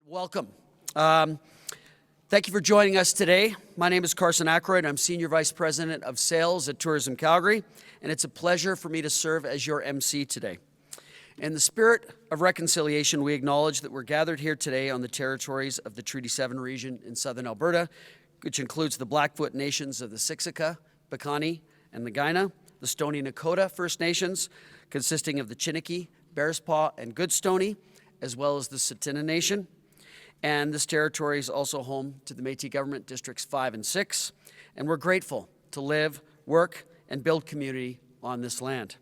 Welcome. Thank you for joining us today. My name is Carson Ackroyd. I'm Senior Vice President of Sales at Tourism Calgary, and it's a pleasure for me to serve as your MC today. In the spirit of reconciliation, we acknowledge that we're gathered here today on the territories of the Treaty 7 region in southern Alberta, which includes the Blackfoot nations of the Siksika, Piikani, and the Kainai, the Stoney Nakoda First Nations, consisting of the Chiniki, Bearspaw, and Goodstoney, as well as the Tsuut'ina Nation. And this territory is also home to the Métis Government Districts 5 and 6, and we're grateful to live, work, and build community on this land.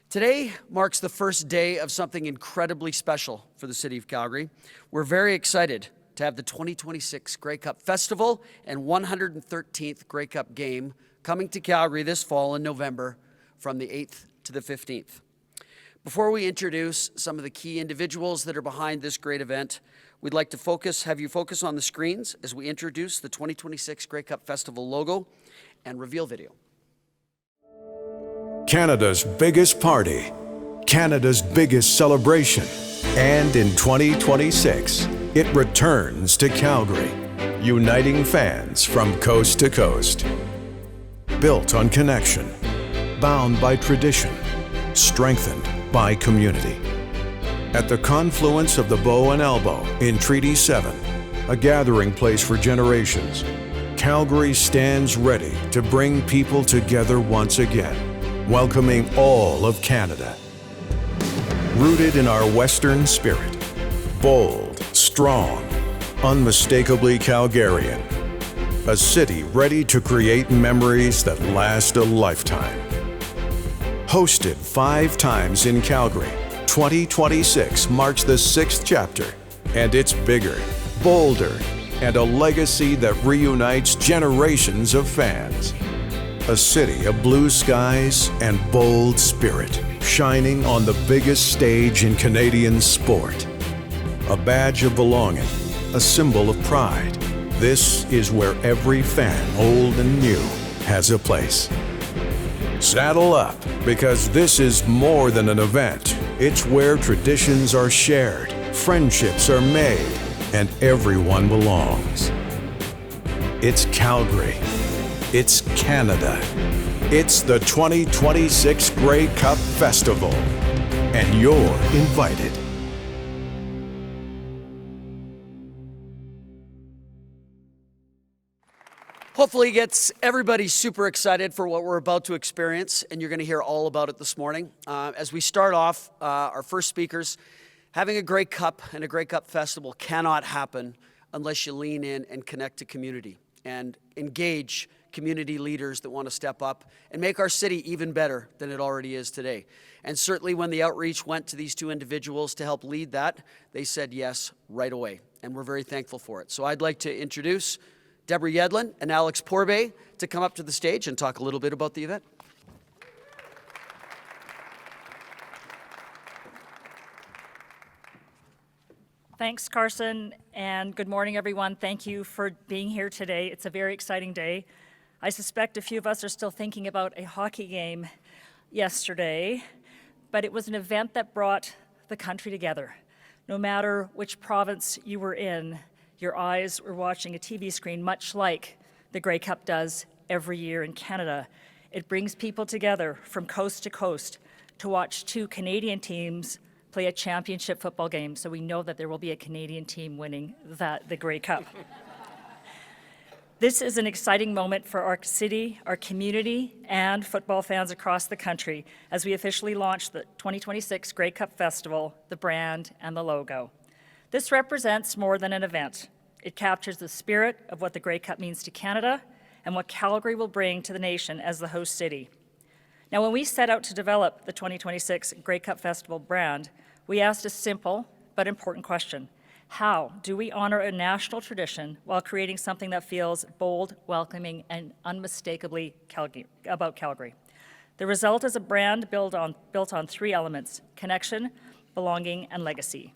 Today marks the first day of something incredibly special for the City of Calgary. We're very excited to have the 2026 Grey Cup Festival and 113th Grey Cup game coming to Calgary this fall in November from the 8th to the 15th. Before we introduce some of the key individuals that are behind this great event, we'd like to have you focus on the screens as we introduce the 2026 Grey Cup Festival logo and reveal video. Canada's biggest party, Canada's biggest celebration, and in 2026, it returns to Calgary, uniting fans from coast to coast. Built on connection, bound by tradition, strengthened by community. At the confluence of the Bow and Elbow in Treaty 7, a gathering place for generations, Calgary stands ready to bring people together once again, welcoming all of Canada. Rooted in our Western spirit, bold, strong, unmistakably Calgarian, a city ready to create memories that last a lifetime. Hosted 5 times in Calgary, 2026 marks the 6th chapter, and it's bigger, bolder, and a legacy that reunites generations of fans. A city of blue skies and bold spirit, shining on the biggest stage in Canadian sport. A badge of belonging, a symbol of pride. This is where every fan, old and new, has a place. Saddle up, because this is more than an event. It's where traditions are shared, friendships are made, and everyone belongs. It's Calgary. It's Canada. It's the 2026 Grey Cup Festival, and you're invited. Hopefully it gets everybody super excited for what we're about to experience, and you're going to hear all about it this morning. As we start off, our first speakers, having a Grey Cup and a Grey Cup Festival cannot happen unless you lean in and connect to community and engage community leaders that want to step up and make our city even better than it already is today. And certainly when the outreach went to these 2 individuals to help lead that, they said yes right away, and we're very thankful for it. So I'd like to introduce Deborah Yedlin and Alex Porbay to come up to the stage and talk a little bit about the event. Thanks, Carson, and good morning, everyone. Thank you for being here today. It's a very exciting day. I suspect a few of us are still thinking about a hockey game yesterday, but it was an event that brought the country together. No matter which province you were in, your eyes were watching a TV screen, much like the Grey Cup does every year in Canada. It brings people together from coast to coast to watch 2 Canadian teams play a championship football game, so we know that there will be a Canadian team winning the Grey Cup. This is an exciting moment for our city, our community, and football fans across the country as we officially launch the 2026 Grey Cup Festival, the brand, and the logo. This represents more than an event. It captures the spirit of what the Grey Cup means to Canada and what Calgary will bring to the nation as the host city. Now, when we set out to develop the 2026 Grey Cup Festival brand, we asked a simple but important question. How do we honor a national tradition while creating something that feels bold, welcoming, and unmistakably about Calgary? The result is a brand built on 3 elements: connection, belonging, and legacy.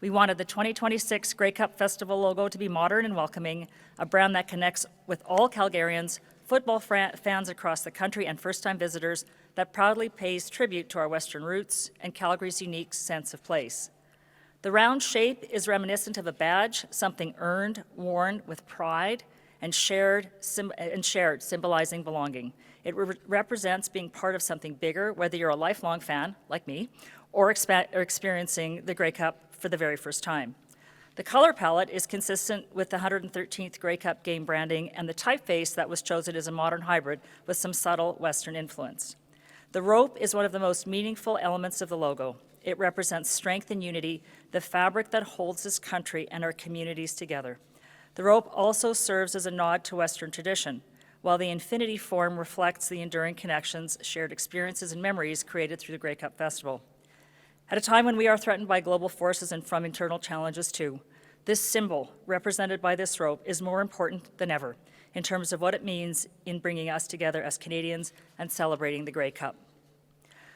We wanted the 2026 Grey Cup Festival logo to be modern and welcoming, a brand that connects with all Calgarians, football fans across the country, and first-time visitors, that proudly pays tribute to our Western roots and Calgary's unique sense of place. The round shape is reminiscent of a badge, something earned, worn with pride, and shared, symbolizing belonging. It represents being part of something bigger, whether you're a lifelong fan, like me, or experiencing the Grey Cup for the very first time. The color palette is consistent with the 113th Grey Cup game branding, and the typeface that was chosen is a modern hybrid with some subtle Western influence. The rope is one of the most meaningful elements of the logo. It represents strength and unity, the fabric that holds this country and our communities together. The rope also serves as a nod to Western tradition, while the infinity form reflects the enduring connections, shared experiences, and memories created through the Grey Cup Festival. At a time when we are threatened by global forces and from internal challenges too, this symbol, represented by this rope, is more important than ever in terms of what it means in bringing us together as Canadians and celebrating the Grey Cup.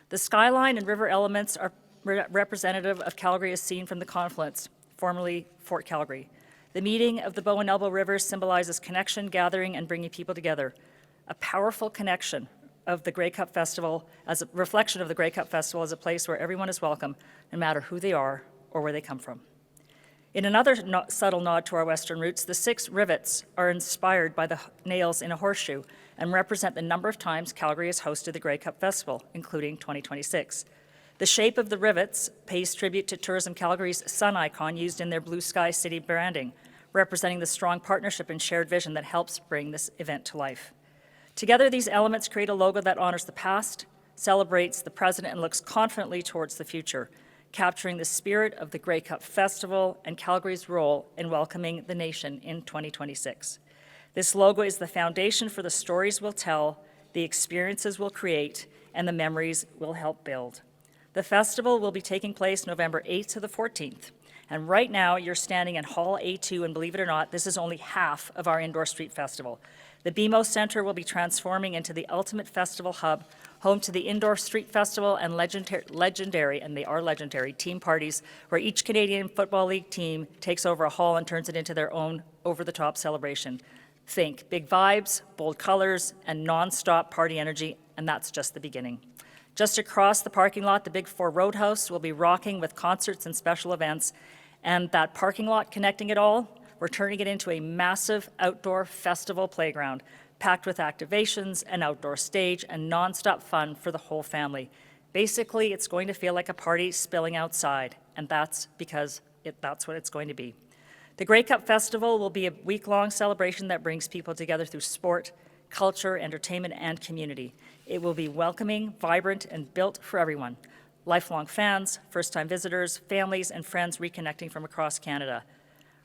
The skyline and river elements are representative of Calgary as seen from the confluence, formerly Fort Calgary. The meeting of the Bow and Elbow Rivers symbolizes connection, gathering, and bringing people together. A powerful connection of the Grey Cup Festival, as a reflection of the Grey Cup Festival as a place where everyone is welcome, no matter who they are or where they come from. In another subtle nod to our Western roots, the 6 rivets are inspired by the nails in a horseshoe and represent the number of times Calgary has hosted the Grey Cup Festival, including 2026. The shape of the rivets pays tribute to Tourism Calgary's sun icon used in their Blue Sky City branding, representing the strong partnership and shared vision that helps bring this event to life. Together, these elements create a logo that honors the past, celebrates the present, and looks confidently towards the future, capturing the spirit of the Grey Cup Festival and Calgary's role in welcoming the nation in 2026. This logo is the foundation for the stories we'll tell, the experiences we'll create, and the memories we'll help build. The festival will be taking place November 8th to the 14th. And right now, you're standing in Hall A2, and believe it or not, this is only half of our indoor street festival. The BMO Centre will be transforming into the ultimate festival hub, home to the indoor street festival and legendary, and they are legendary, team parties, where each Canadian Football League team takes over a hall and turns it into their own over-the-top celebration. Think big vibes, bold colors, and non-stop party energy, and that's just the beginning. Just across the parking lot, the Big 4 Roadhouse will be rocking with concerts and special events, and that parking lot connecting it all, we're turning it into a massive outdoor festival playground, packed with activations, an outdoor stage, and nonstop fun for the whole family. Basically, it's going to feel like a party spilling outside, and that's because that's what it's going to be. The Grey Cup Festival will be a week-long celebration that brings people together through sport, culture, entertainment, and community. It will be welcoming, vibrant, and built for everyone. Lifelong fans, first-time visitors, families, and friends reconnecting from across Canada.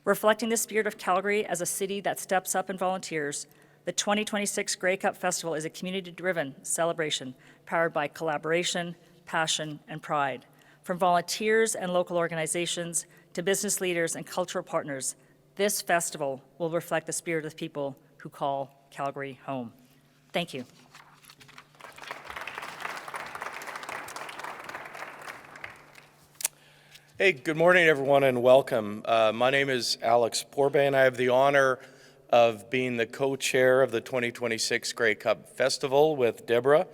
Reflecting the spirit of Calgary as a city that steps up and volunteers, the 2026 Grey Cup Festival is a community-driven celebration powered by collaboration, passion, and pride. From volunteers and local organizations to business leaders and cultural partners, this festival will reflect the spirit of the people who call Calgary home. Thank you. Hey, good morning, everyone, and welcome. My name is Alex Porbay, and I have the honor of being the co-chair of the 2026 Grey Cup Festival with Deborah.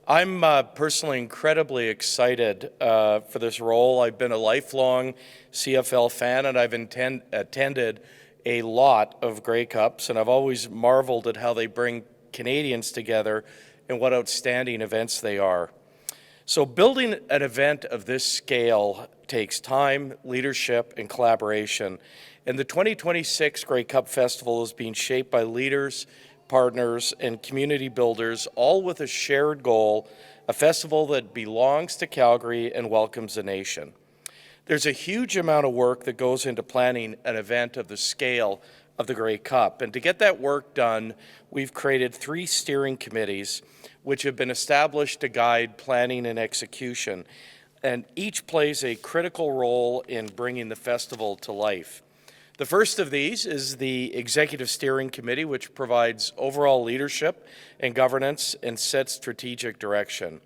I'm personally incredibly excited for this role. I've been a lifelong CFL fan, and I've attended a lot of Grey Cups, and I've always marveled at how they bring Canadians together and what outstanding events they are. So building an event of this scale takes time, leadership, and collaboration. And the 2026 Grey Cup Festival is being shaped by leaders, partners, and community builders, all with a shared goal, a festival that belongs to Calgary and welcomes the nation. There's a huge amount of work that goes into planning an event of the scale of the Grey Cup. And to get that work done, we've created 3 steering committees which have been established to guide planning and execution. And each plays a critical role in bringing the festival to life. The first of these is the Executive Steering Committee, which provides overall leadership and governance and sets strategic direction.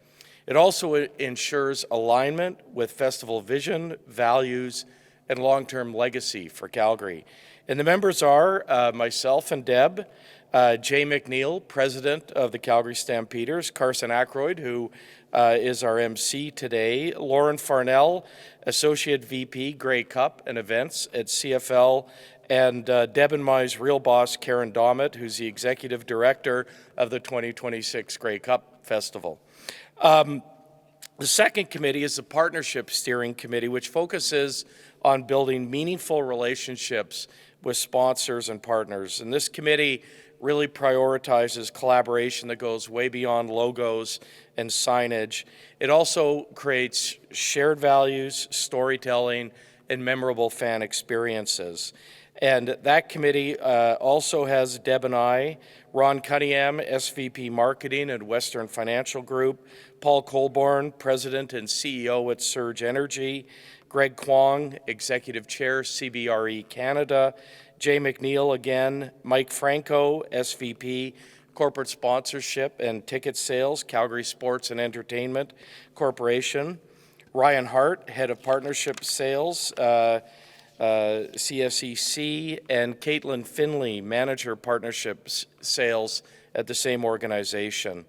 It also ensures alignment with festival vision, values, and long-term legacy for Calgary. And the members are myself and Deb, Jay McNeil, President of the Calgary Stampeders, Carson Ackroyd, who is our MC today, Lauren Farnell, Associate VP, Grey Cup and Events at CFL, and Deb and my's real boss, Karen Dommett, who's the Executive Director of the 2026 Grey Cup Festival. The second committee is the Partnership Steering Committee, which focuses on building meaningful relationships with sponsors and partners. And this committee really prioritizes collaboration that goes way beyond logos and signage. It also creates shared values, storytelling, and memorable fan experiences. And that committee also has Deb and I, Ron Cunningham, SVP Marketing at Western Financial Group, Paul Colborne, President and CEO at Surge Energy, Greg Kwong, Executive Chair, CBRE Canada, Jay McNeil again, Mike Franco, SVP, Corporate Sponsorship and Ticket Sales, Calgary Sports and Entertainment Corporation, Ryan Hart, Head of Partnership Sales, CSEC, and Caitlin Finley, Manager Partnerships Sales at the same organization.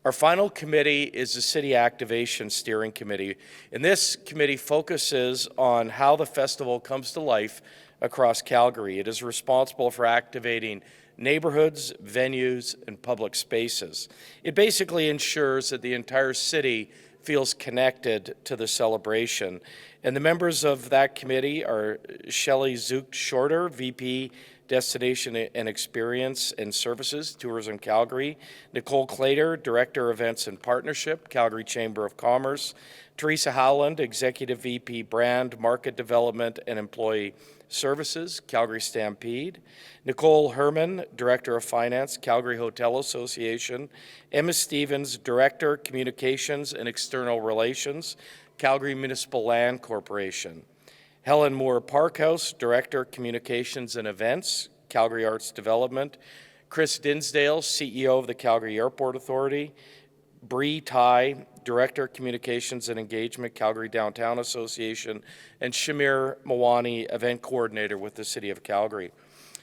Our final committee is the City Activation Steering Committee, and this committee focuses on how the festival comes to life across Calgary. It is responsible for activating neighborhoods, venues, and public spaces. It basically ensures that the entire city feels connected to the celebration. And the members of that committee are Shelley Zook-Shorter, VP, Destination and Experience and Services, Tourism Calgary, Nicole Clater, Director, Events and Partnership, Calgary Chamber of Commerce, Teresa Howland, Executive VP, Brand, Market Development and Employee Services, Calgary Stampede, Nicole Herman, Director of Finance, Calgary Hotel Association, Emma Stevens, Director, Communications and External Relations, Calgary Municipal Land Corporation, Helen Moore Parkhouse, Director, Communications and Events, Calgary Arts Development, Chris Dinsdale, CEO of the Calgary Airport Authority, Bree Tai, Director, Communications and Engagement, Calgary Downtown Association, and Shamir Mawani, Event Coordinator with the City of Calgary.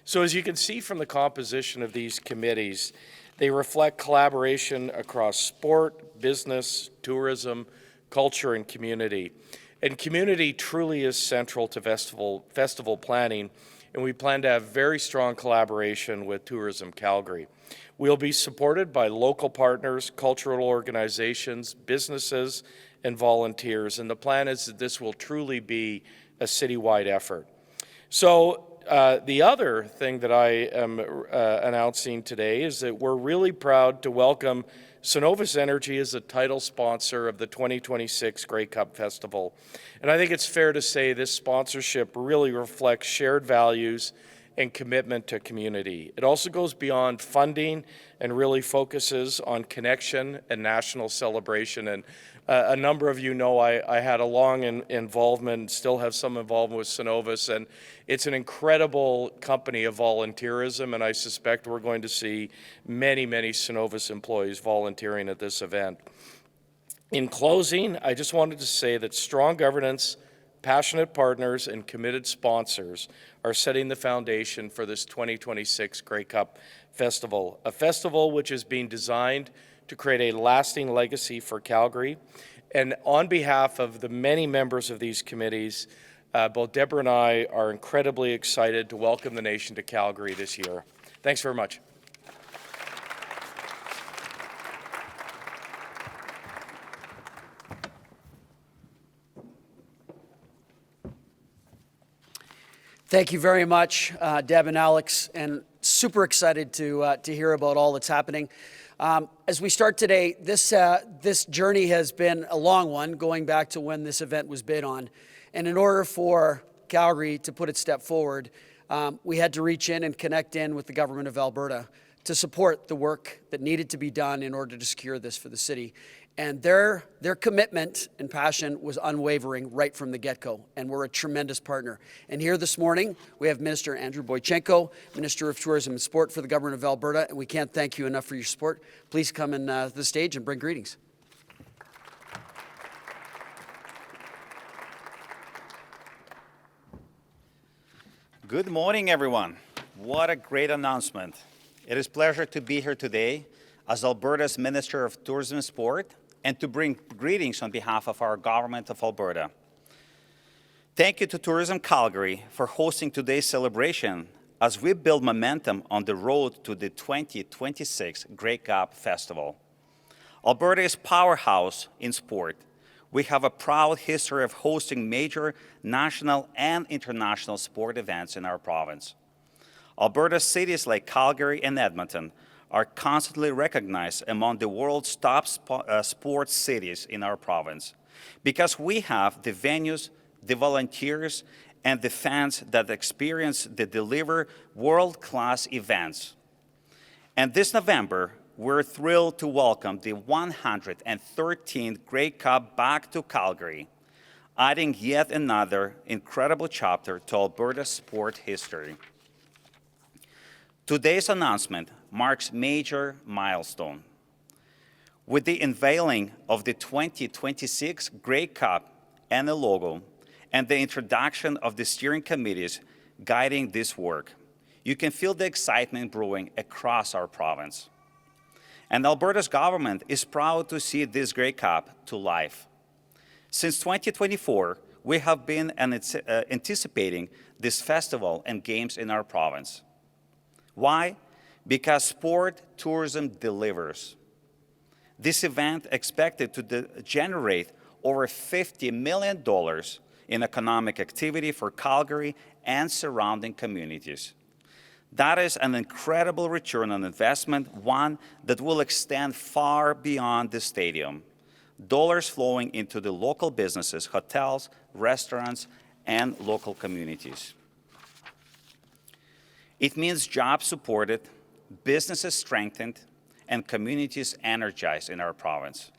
So as you can see from the composition of these committees, they reflect collaboration across sport, business, tourism, culture, and community. And community truly is central to festival planning, and we plan to have very strong collaboration with Tourism Calgary. We'll be supported by local partners, cultural organizations, businesses, and volunteers, and the plan is that this will truly be a citywide effort. So the other thing that I am announcing today is that we're really proud to welcome Cenovus Energy as a title sponsor of the 2026 Grey Cup Festival. And I think it's fair to say this sponsorship really reflects shared values and commitment to community. It also goes beyond funding and really focuses on connection and national celebration. And a number of you know I had a long involvement, still have some involvement with Cenovus, and it's an incredible company of volunteerism, and I suspect we're going to see many, many Cenovus employees volunteering at this event. In closing, I just wanted to say that strong governance, passionate partners, and committed sponsors are setting the foundation for this 2026 Grey Cup Festival, a festival which is being designed to create a lasting legacy for Calgary. And on behalf of the many members of these committees, both Deborah and I are incredibly excited to welcome the nation to Calgary this year. Thanks very much. Thank you very much, Deb and Alex, and super excited to hear about all that's happening. As we start today, this journey has been a long one, going back to when this event was bid on. And in order for Calgary to put its step forward, we had to reach in and connect in with the government of Alberta to support the work that needed to be done in order to secure this for the city. And their commitment and passion was unwavering right from the get-go, and we're a tremendous partner. And here this morning, we have Minister Andrew Boychenko, Minister of Tourism and Sport for the Government of Alberta, and we can't thank you enough for your support. Please come in the stage and bring greetings. Good morning, everyone. What a great announcement. It is a pleasure to be here today as Alberta's Minister of Tourism and Sport and to bring greetings on behalf of our government of Alberta. Thank you to Tourism Calgary for hosting today's celebration as we build momentum on the road to the 2026 Grey Cup Festival. Alberta is a powerhouse in sport. We have a proud history of hosting major national and international sport events in our province. Alberta cities like Calgary and Edmonton are constantly recognized among the world's top sports cities in our province because we have the venues, the volunteers, and the fans that deliver world-class events. And this November, we're thrilled to welcome the 113th Grey Cup back to Calgary, adding yet another incredible chapter to Alberta's sport history. Today's announcement marks a major milestone. With the unveiling of the 2026 Grey Cup and the logo, and the introduction of the steering committees guiding this work, you can feel the excitement brewing across our province. And Alberta's government is proud to see this Grey Cup to life. Since 2024, we have been anticipating this festival and games in our province. Why? Because sport tourism delivers. This event expected to generate over $50 million in economic activity for Calgary and surrounding communities. That is an incredible return on investment, one that will extend far beyond the stadium. Dollars flowing into the local businesses, hotels, restaurants, and local communities. It means jobs supported, businesses strengthened, and communities energized in our province.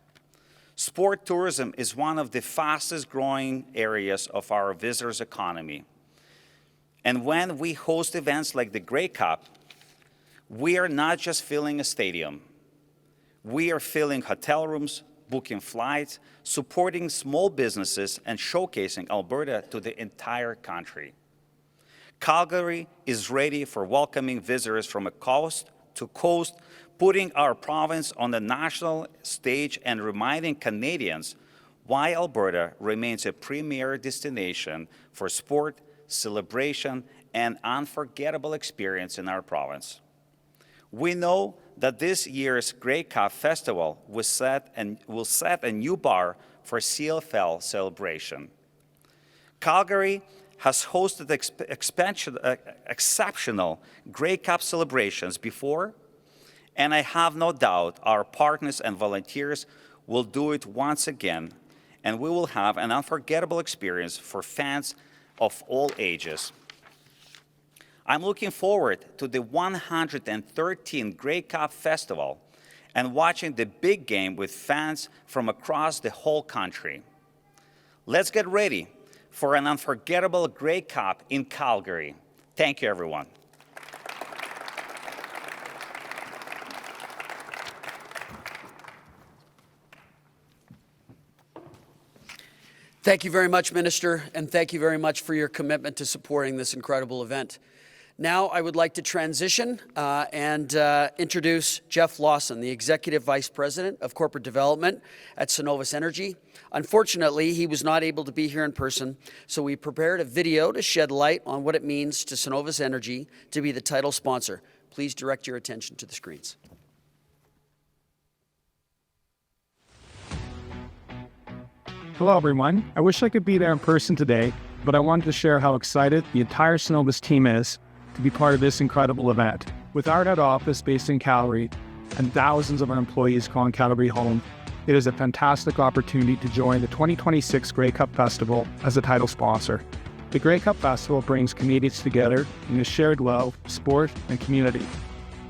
Sport tourism is one of the fastest growing areas of our visitors' economy. And when we host events like the Grey Cup, we are not just filling a stadium. We are filling hotel rooms, booking flights, supporting small businesses, and showcasing Alberta to the entire country. Calgary is ready for welcoming visitors from coast to coast, putting our province on the national stage and reminding Canadians why Alberta remains a premier destination for sport, celebration, and unforgettable experience in our province. We know that this year's Grey Cup Festival will set a new bar for CFL celebration. Calgary has hosted exceptional Grey Cup celebrations before, and I have no doubt our partners and volunteers will do it once again, and we will have an unforgettable experience for fans of all ages. I'm looking forward to the 113th Grey Cup Festival and watching the big game with fans from across the whole country. Let's get ready for an unforgettable Grey Cup in Calgary. Thank you, everyone. Thank you very much, Minister, and thank you very much for your commitment to supporting this incredible event. Now I would like to transition and introduce Jeff Lawson, the Executive Vice President of Corporate Development at Cenovus Energy. Unfortunately, he was not able to be here in person, so we prepared a video to shed light on what it means to Cenovus Energy to be the title sponsor. Please direct your attention to the screens. Hello, everyone. I wish I could be there in person today, but I wanted to share how excited the entire Cenovus team is to be part of this incredible event. With our head office based in Calgary and thousands of our employees calling Calgary home, it is a fantastic opportunity to join the 2026 Grey Cup Festival as a title sponsor. The Grey Cup Festival brings Canadians together in a shared love, sport, and community.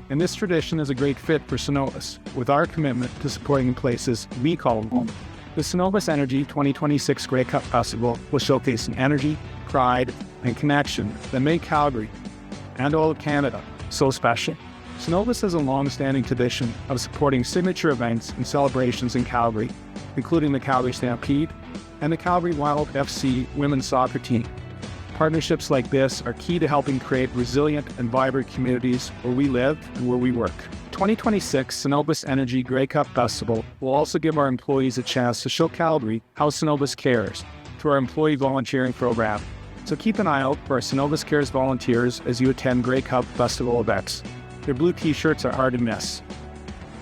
And this tradition is a great fit for Cenovus, with our commitment to supporting places we call home. The Cenovus Energy 2026 Grey Cup Festival will showcase an energy, pride, and connection that make Calgary and all of Canada so special. Cenovus has a long-standing tradition of supporting signature events and celebrations in Calgary, including the Calgary Stampede and the Calgary Wild FC women's soccer team. Partnerships like this are key to helping create resilient and vibrant communities where we live and where we work. 2026 Cenovus Energy Grey Cup Festival will also give our employees a chance to show Calgary how Cenovus cares through our employee volunteering program. So keep an eye out for our Cenovus Cares volunteers as you attend Grey Cup Festival events. Their blue t-shirts are hard to miss.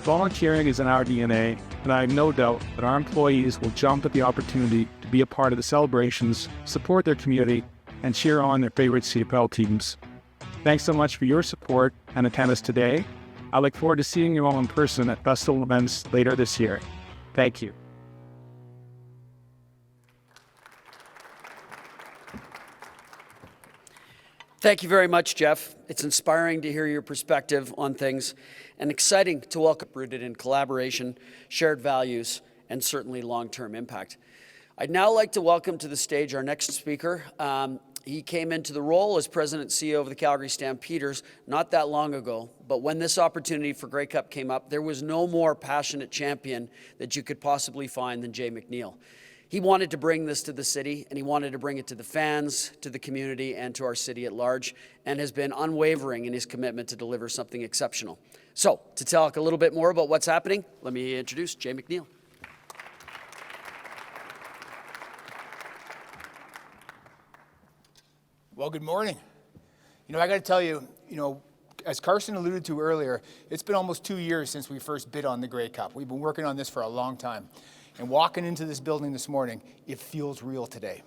Volunteering is in our DNA, and I have no doubt that our employees will jump at the opportunity to be a part of the celebrations, support their community, and cheer on their favorite CFL teams. Thanks so much for your support and attendance today. I look forward to seeing you all in person at festival events later this year. Thank you. Thank you very much, Jeff. It's inspiring to hear your perspective on things and exciting to welcome rooted in collaboration, shared values, and certainly long-term impact. I'd now like to welcome to the stage our next speaker. He came into the role as President and CEO of the Calgary Stampeders not that long ago, but when this opportunity for Grey Cup came up, there was no more passionate champion that you could possibly find than Jay McNeil. He wanted to bring this to the city, and he wanted to bring it to the fans, to the community, and to our city at large, and has been unwavering in his commitment to deliver something exceptional. So, to talk a little bit more about what's happening, let me introduce Jay McNeil. Well, good morning. I got to tell you, as Carson alluded to earlier, it's been almost 2 years since we first bid on the Grey Cup. We've been working on this for a long time. And walking into this building this morning, it feels real today.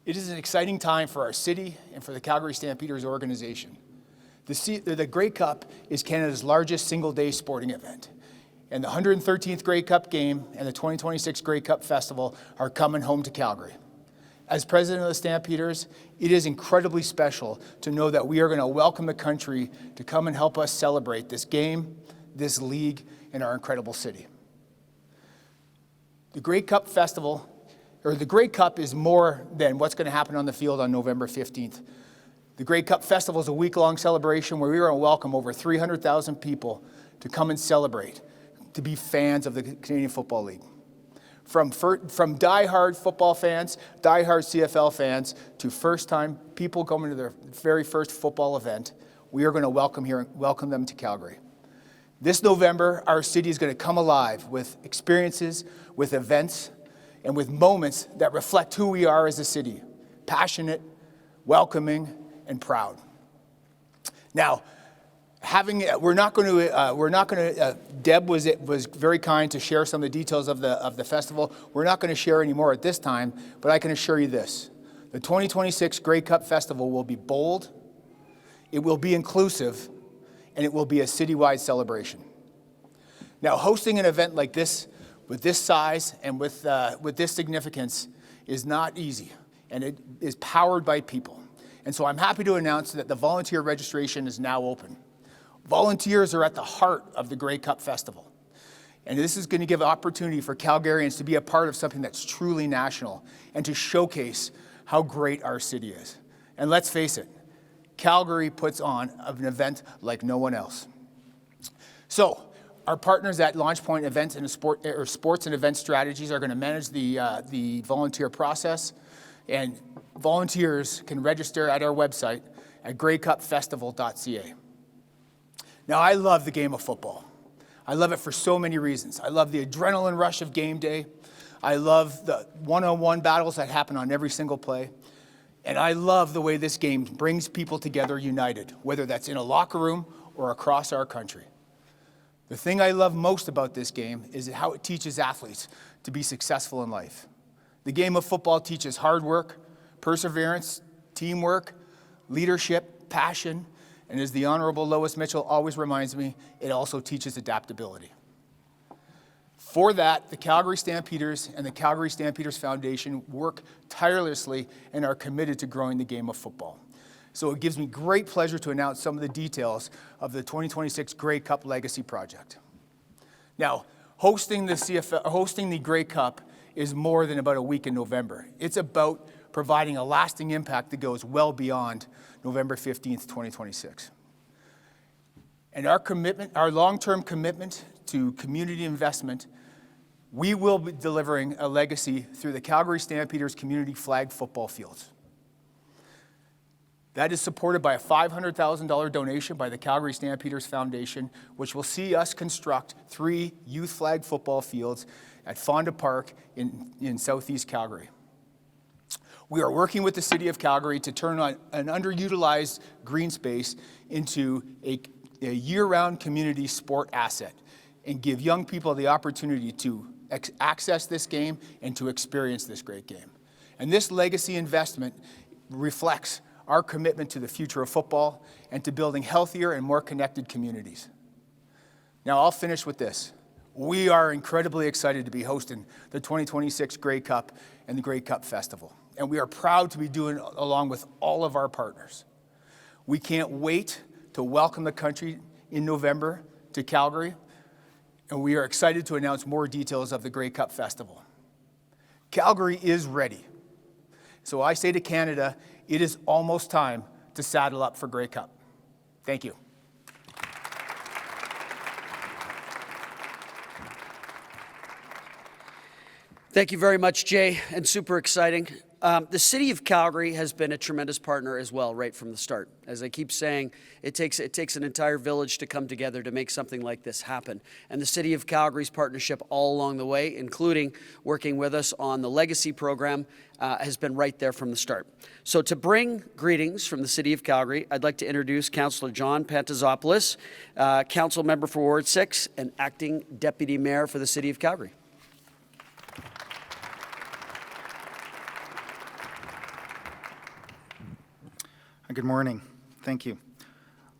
It is an exciting time for our city and for the Calgary Stampeders organization. The Grey Cup is Canada's largest single-day sporting event. And the 113th Grey Cup game and the 2026 Grey Cup Festival are coming home to Calgary. As president of the Stampeders, it is incredibly special to know that we are going to welcome the country to come and help us celebrate this game, this league, and our incredible city. The Grey Cup Festival, or the Grey Cup, is more than what's going to happen on the field on November 15th. The Grey Cup Festival is a week-long celebration where we are going to welcome over 300,000 people to come and celebrate, to be fans of the Canadian Football League. From die-hard football fans, die-hard CFL fans, to first-time people coming to their very first football event, we are going to welcome them to Calgary. This November, our city is going to come alive with experiences, with events, and with moments that reflect who we are as a city: passionate, welcoming, and proud. Now, Deb was very kind to share some of the details of the festival. We're not going to share any more at this time, but I can assure you this: the 2026 Grey Cup Festival will be bold, it will be inclusive, and it will be a citywide celebration. Now, hosting an event like this, with this size and with this significance, is not easy, and it is powered by people. And so I'm happy to announce that the volunteer registration is now open. Volunteers are at the heart of the Grey Cup Festival, and this is going to give an opportunity for Calgarians to be a part of something that's truly national and to showcase how great our city is. And let's face it, Calgary puts on an event like no one else. So, our partners at LaunchPoint Events and Sports and Event Strategies are going to manage the volunteer process, and volunteers can register at our website at greycupfestival.ca. Now, I love the game of football. I love it for so many reasons. I love the adrenaline rush of game day. I love the one-on-one battles that happen on every single play. And I love the way this game brings people together united, whether that's in a locker room or across our country. The thing I love most about this game is how it teaches athletes to be successful in life. The game of football teaches hard work, perseverance, teamwork, leadership, passion, and as the Honorable Lois Mitchell always reminds me, it also teaches adaptability. For that, the Calgary Stampeders and the Calgary Stampeders Foundation work tirelessly and are committed to growing the game of football. So it gives me great pleasure to announce some of the details of the 2026 Grey Cup Legacy Project. Now, hosting the Grey Cup is more than about a week in November. It's about providing a lasting impact that goes well beyond November 15th, 2026. And our long-term commitment to community investment, we will be delivering a legacy through the Calgary Stampeders community flag football fields. That is supported by a $500,000 donation by the Calgary Stampeders Foundation, which will see us construct 3 youth flag football fields at Fonda Park in southeast Calgary. We are working with the City of Calgary to turn on an underutilized green space into a year-round community sport asset and give young people the opportunity to access this game and to experience this great game. And this legacy investment reflects our commitment to the future of football and to building healthier and more connected communities. Now, I'll finish with this. We are incredibly excited to be hosting the 2026 Grey Cup and the Grey Cup Festival, and we are proud to be doing it along with all of our partners. We can't wait to welcome the country in November to Calgary, and we are excited to announce more details of the Grey Cup Festival. Calgary is ready. So I say to Canada, it is almost time to saddle up for Grey Cup. Thank you. Thank you very much, Jay, and super exciting. The City of Calgary has been a tremendous partner as well, right from the start. As I keep saying, it takes an entire village to come together to make something like this happen. And the City of Calgary's partnership all along the way, including working with us on the Legacy program, has been right there from the start. So to bring greetings from the City of Calgary, I'd like to introduce Councillor John Pantazopoulos, Council Member for Ward 6 and Acting Deputy Mayor for the City of Calgary. Good morning. Thank you.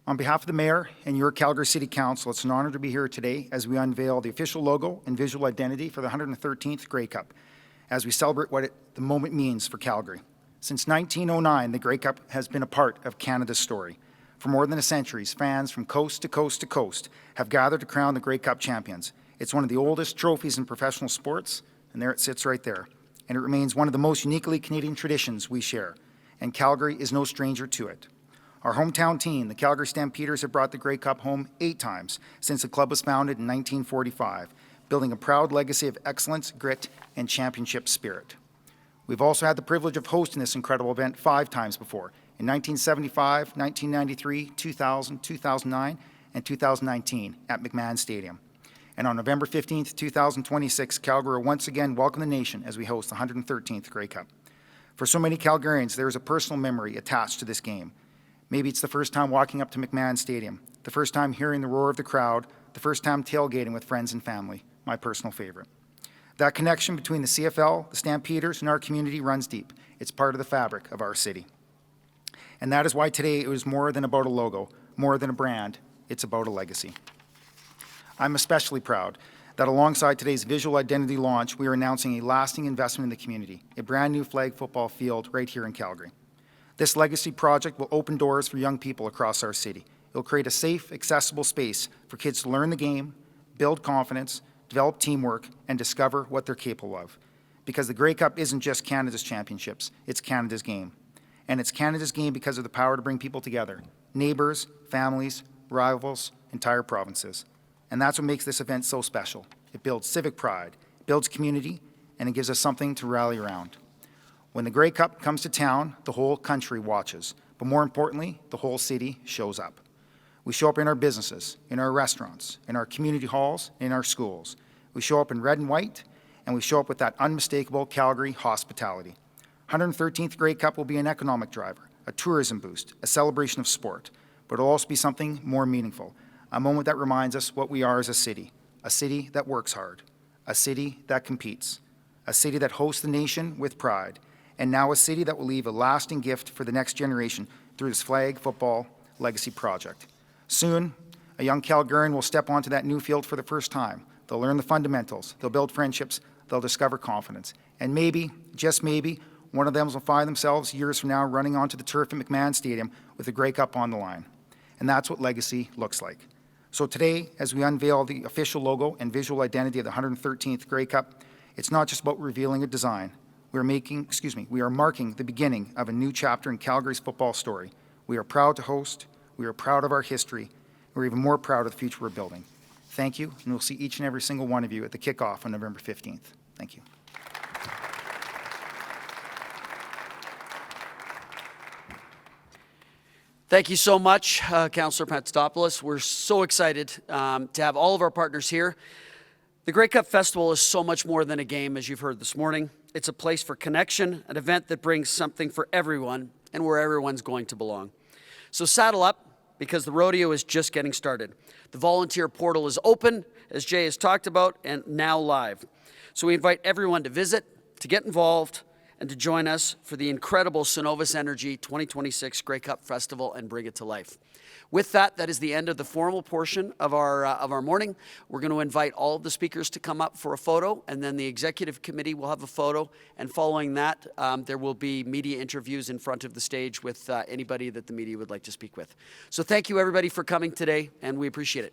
On behalf of the Mayor and your Calgary City Council, it's an honor to be here today as we unveil the official logo and visual identity for the 113th Grey Cup, as we celebrate what the moment means for Calgary. Since 1909, the Grey Cup has been a part of Canada's story. For more than a century, fans from coast to coast to coast have gathered to crown the Grey Cup champions. It's one of the oldest trophies in professional sports, and there it sits right there. And it remains one of the most uniquely Canadian traditions we share. And Calgary is no stranger to it. Our hometown team, the Calgary Stampeders, have brought the Grey Cup home 8 times since the club was founded in 1945, building a proud legacy of excellence, grit, and championship spirit. We've also had the privilege of hosting this incredible event 5 times before, in 1975, 1993, 2000, 2009, and 2019 at McMahon Stadium. And on November 15th, 2026, Calgary will once again welcome the nation as we host the 113th Grey Cup. For so many Calgarians, there is a personal memory attached to this game. Maybe it's the first time walking up to McMahon Stadium, the first time hearing the roar of the crowd, the first time tailgating with friends and family, my personal favorite. That connection between the CFL, the Stampeders, and our community runs deep. It's part of the fabric of our city. And that is why today it was more than about a logo, more than a brand, it's about a legacy. I'm especially proud that alongside today's visual identity launch, we are announcing a lasting investment in the community, a brand new flag football field right here in Calgary. This legacy project will open doors for young people across our city. It will create a safe, accessible space for kids to learn the game, build confidence, develop teamwork, and discover what they're capable of. Because the Grey Cup isn't just Canada's championships, it's Canada's game. And it's Canada's game because of the power to bring people together, neighbors, families, rivals, entire provinces. And that's what makes this event so special. It builds civic pride, builds community, and it gives us something to rally around. When the Grey Cup comes to town, the whole country watches. But more importantly, the whole city shows up. We show up in our businesses, in our restaurants, in our community halls, in our schools. We show up in red and white, and we show up with that unmistakable Calgary hospitality. 113th Grey Cup will be an economic driver, a tourism boost, a celebration of sport, but it'll also be something more meaningful. A moment that reminds us what we are as a city that works hard, a city that competes, a city that hosts the nation with pride, and now a city that will leave a lasting gift for the next generation through this flag football legacy project. Soon, a young Calgarian will step onto that new field for the first time. They'll learn the fundamentals, they'll build friendships, they'll discover confidence, and maybe, just maybe, one of them will find themselves years from now running onto the turf at McMahon Stadium with the Grey Cup on the line. And that's what legacy looks like. So today, as we unveil the official logo and visual identity of the 113th Grey Cup, it's not just about revealing a design. We are marking the beginning of a new chapter in Calgary's football story. We are proud to host, we are proud of our history, and we're even more proud of the future we're building. Thank you, and we'll see each and every single one of you at the kickoff on November 15th. Thank you. Thank you so much, Councillor Patsopoulos. We're so excited to have all of our partners here. The Grey Cup Festival is so much more than a game, as you've heard this morning. It's a place for connection, an event that brings something for everyone and where everyone's going to belong. So saddle up, because the rodeo is just getting started. The volunteer portal is open, as Jay has talked about, and now live. So we invite everyone to visit, to get involved, and to join us for the incredible Cenovus Energy 2026 Grey Cup Festival and bring it to life. With that, that is the end of the formal portion of our morning. We're going to invite all of the speakers to come up for a photo, and then the executive committee will have a photo. And following that, there will be media interviews in front of the stage with anybody that the media would like to speak with. So thank you, everybody, for coming today, and we appreciate it.